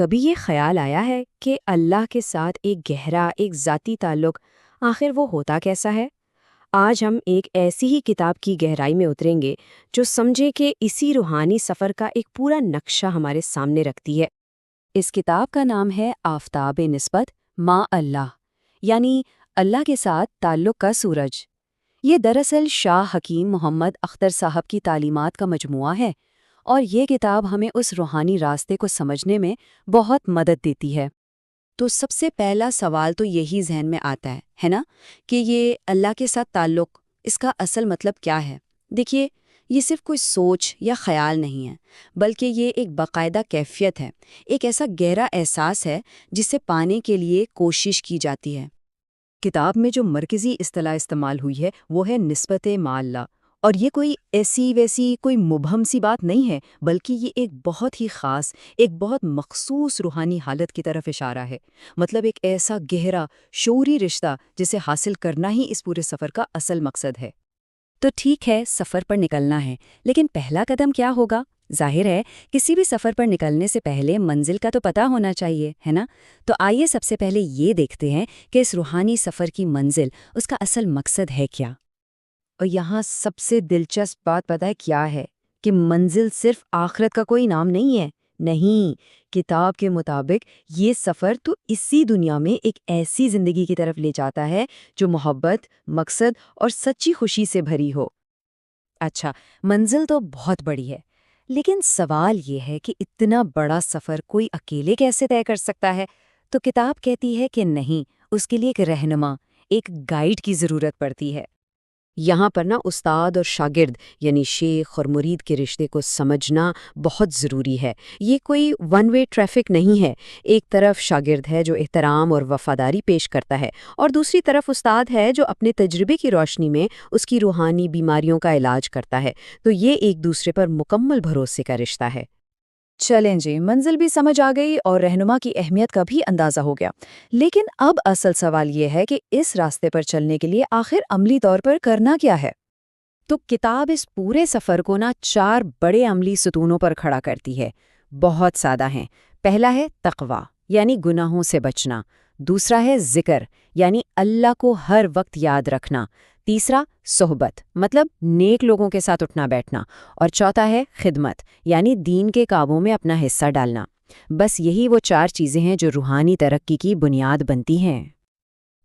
کبھی یہ خیال آیا ہے کہ اللہ کے ساتھ ایک گہرا ایک ذاتی تعلق آخر وہ ہوتا کیسا ہے؟ آج ہم ایک ایسی ہی کتاب کی گہرائی میں اتریں گے جو سمجھے کہ اسی روحانی سفر کا ایک پورا نقشہ ہمارے سامنے رکھتی ہے۔ اس کتاب کا نام ہے آفتاب نسبت ما اللہ، یعنی اللہ کے ساتھ تعلق کا سورج۔ یہ دراصل شاہ حکیم محمد اختر صاحب کی تعلیمات کا مجموعہ ہے، اور یہ کتاب ہمیں اس روحانی راستے کو سمجھنے میں بہت مدد دیتی ہے۔ تو سب سے پہلا سوال تو یہی ذہن میں آتا ہے نا، کہ یہ اللہ کے ساتھ تعلق، اس کا اصل مطلب کیا ہے؟ دیکھیے، یہ صرف کوئی سوچ یا خیال نہیں ہے، بلکہ یہ ایک باقاعدہ کیفیت ہے، ایک ایسا گہرا احساس ہے جسے پانے کے لیے کوشش کی جاتی ہے۔ کتاب میں جو مرکزی اصطلاح استعمال ہوئی ہے وہ ہے نسبت ما اللہ، اور یہ کوئی ایسی ویسی کوئی مبہم سی بات نہیں ہے، بلکہ یہ ایک بہت ہی خاص، ایک بہت مخصوص روحانی حالت کی طرف اشارہ ہے۔ مطلب ایک ایسا گہرا شعوری رشتہ جسے حاصل کرنا ہی اس پورے سفر کا اصل مقصد ہے۔ تو ٹھیک ہے، سفر پر نکلنا ہے، لیکن پہلا قدم کیا ہوگا؟ ظاہر ہے، کسی بھی سفر پر نکلنے سے پہلے منزل کا تو پتہ ہونا چاہیے، ہے نا؟ تو آئیے سب سے پہلے یہ دیکھتے ہیں کہ اس روحانی سفر کی منزل، اس کا اصل مقصد ہے کیا؟ اور یہاں سب سے دلچسپ بات پتہ ہے کیا ہے؟ کہ منزل صرف آخرت کا کوئی نام نہیں ہے۔ نہیں، کتاب کے مطابق یہ سفر تو اسی دنیا میں ایک ایسی زندگی کی طرف لے جاتا ہے جو محبت، مقصد اور سچی خوشی سے بھری ہو۔ اچھا، منزل تو بہت بڑی ہے، لیکن سوال یہ ہے کہ اتنا بڑا سفر کوئی اکیلے کیسے طے کر سکتا ہے؟ تو کتاب کہتی ہے کہ نہیں، اس کے لیے ایک رہنما، ایک گائیڈ کی ضرورت پڑتی ہے۔ یہاں پر استاد اور شاگرد یعنی شیخ اور مرید کے رشتے کو سمجھنا بہت ضروری ہے۔ یہ کوئی ون وے ٹریفک نہیں ہے۔ ایک طرف شاگرد ہے جو احترام اور وفاداری پیش کرتا ہے، اور دوسری طرف استاد ہے جو اپنے تجربے کی روشنی میں اس کی روحانی بیماریوں کا علاج کرتا ہے۔ تو یہ ایک دوسرے پر مکمل بھروسے کا رشتہ ہے۔ چلیں جی، منزل بھی سمجھ آ گئی اور رہنما کی اہمیت کا بھی اندازہ ہو گیا، لیکن اب اصل سوال یہ ہے کہ اس راستے پر چلنے کے لیے آخر عملی طور پر کرنا کیا ہے؟ تو کتاب اس پورے سفر کو 4 بڑے عملی ستونوں پر کھڑا کرتی ہے، بہت سادہ ہیں۔ پہلا ہے تقویٰ، یعنی گناہوں سے بچنا۔ دوسرا ہے ذکر، یعنی اللہ کو ہر وقت یاد رکھنا۔ تیسرا صحبت، مطلب نیک لوگوں کے ساتھ اٹھنا بیٹھنا۔ اور چوتھا ہے خدمت، یعنی دین کے کاموں میں اپنا حصہ ڈالنا۔ بس یہی وہ 4 چیزیں ہیں جو روحانی ترقی کی بنیاد بنتی ہیں۔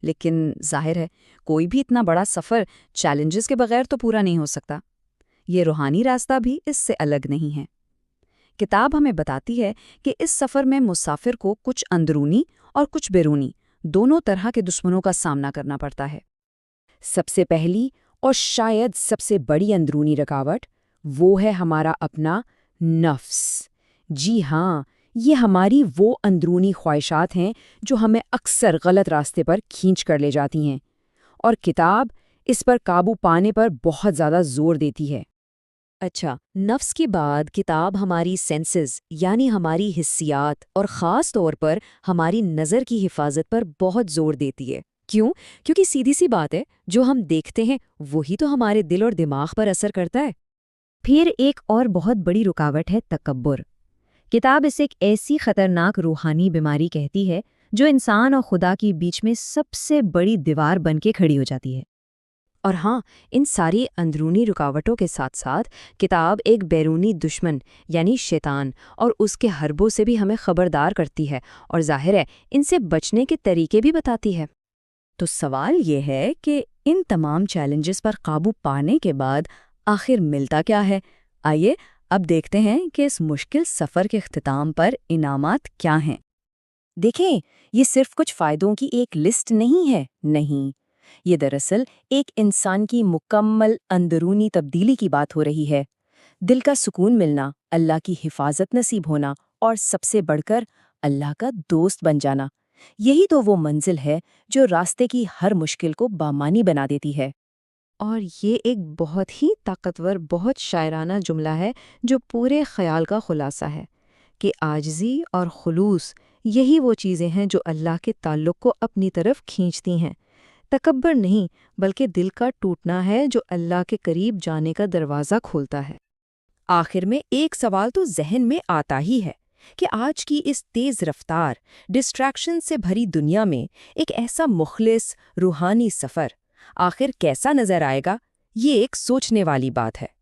لیکن ظاہر ہے کوئی بھی اتنا بڑا سفر چیلنجز کے بغیر تو پورا نہیں ہو سکتا۔ یہ روحانی راستہ بھی اس سے الگ نہیں ہے۔ کتاب ہمیں بتاتی ہے کہ اس سفر میں مسافر کو کچھ اندرونی اور کچھ بیرونی دونوں طرح کے دشمنوں کا سامنا کرنا پڑتا ہے۔ سب سے پہلی اور شاید سب سے بڑی اندرونی رکاوٹ وہ ہے ہمارا اپنا نفس۔ جی ہاں، یہ ہماری وہ اندرونی خواہشات ہیں جو ہمیں اکثر غلط راستے پر کھینچ کر لے جاتی ہیں، اور کتاب اس پر قابو پانے پر بہت زیادہ زور دیتی ہے۔ اچھا، نفس کے بعد کتاب ہماری سینسز، یعنی ہماری حسیات اور خاص طور پر ہماری نظر کی حفاظت پر بہت زور دیتی ہے۔ کیوں؟ کیونکہ سیدھی سی بات ہے، جو ہم دیکھتے ہیں وہی تو ہمارے دل اور دماغ پر اثر کرتا ہے۔ پھر ایک اور بہت بڑی رکاوٹ ہے تکبر۔ کتاب اسے ایک ایسی خطرناک روحانی بیماری کہتی ہے جو انسان اور خدا کے بیچ میں سب سے بڑی دیوار بن کے کھڑی ہو جاتی ہے۔ اور ہاں، ان ساری اندرونی رکاوٹوں کے ساتھ ساتھ کتاب ایک بیرونی دشمن یعنی شیطان اور اس کے حربوں سے بھی ہمیں خبردار کرتی ہے، اور ظاہر ہے ان سے بچنے کے طریقے بھی بتاتی ہے۔ تو سوال یہ ہے کہ ان تمام چیلنجز پر قابو پانے کے بعد آخر ملتا کیا ہے؟ آئیے اب دیکھتے ہیں کہ اس مشکل سفر کے اختتام پر انعامات کیا ہیں۔ دیکھیں، یہ صرف کچھ فائدوں کی ایک لسٹ نہیں ہے، نہیں، یہ دراصل ایک انسان کی مکمل اندرونی تبدیلی کی بات ہو رہی ہے۔ دل کا سکون ملنا، اللہ کی حفاظت نصیب ہونا، اور سب سے بڑھ کر اللہ کا دوست بن جانا، یہی تو وہ منزل ہے جو راستے کی ہر مشکل کو بامانی بنا دیتی ہے۔ اور یہ ایک بہت ہی طاقتور، بہت شاعرانہ جملہ ہے جو پورے خیال کا خلاصہ ہے کہ عاجزی اور خلوص یہی وہ چیزیں ہیں جو اللہ کے تعلق کو اپنی طرف کھینچتی ہیں۔ تکبر نہیں، بلکہ دل کا ٹوٹنا ہے جو اللہ کے قریب جانے کا دروازہ کھولتا ہے۔ آخر میں ایک سوال تو ذہن میں آتا ہی ہے کہ آج کی اس تیز رفتار، ڈسٹریکشن سے بھری دنیا میں ایک ایسا مخلص، روحانی سفر آخر کیسا نظر آئے گا، یہ ایک سوچنے والی بات ہے۔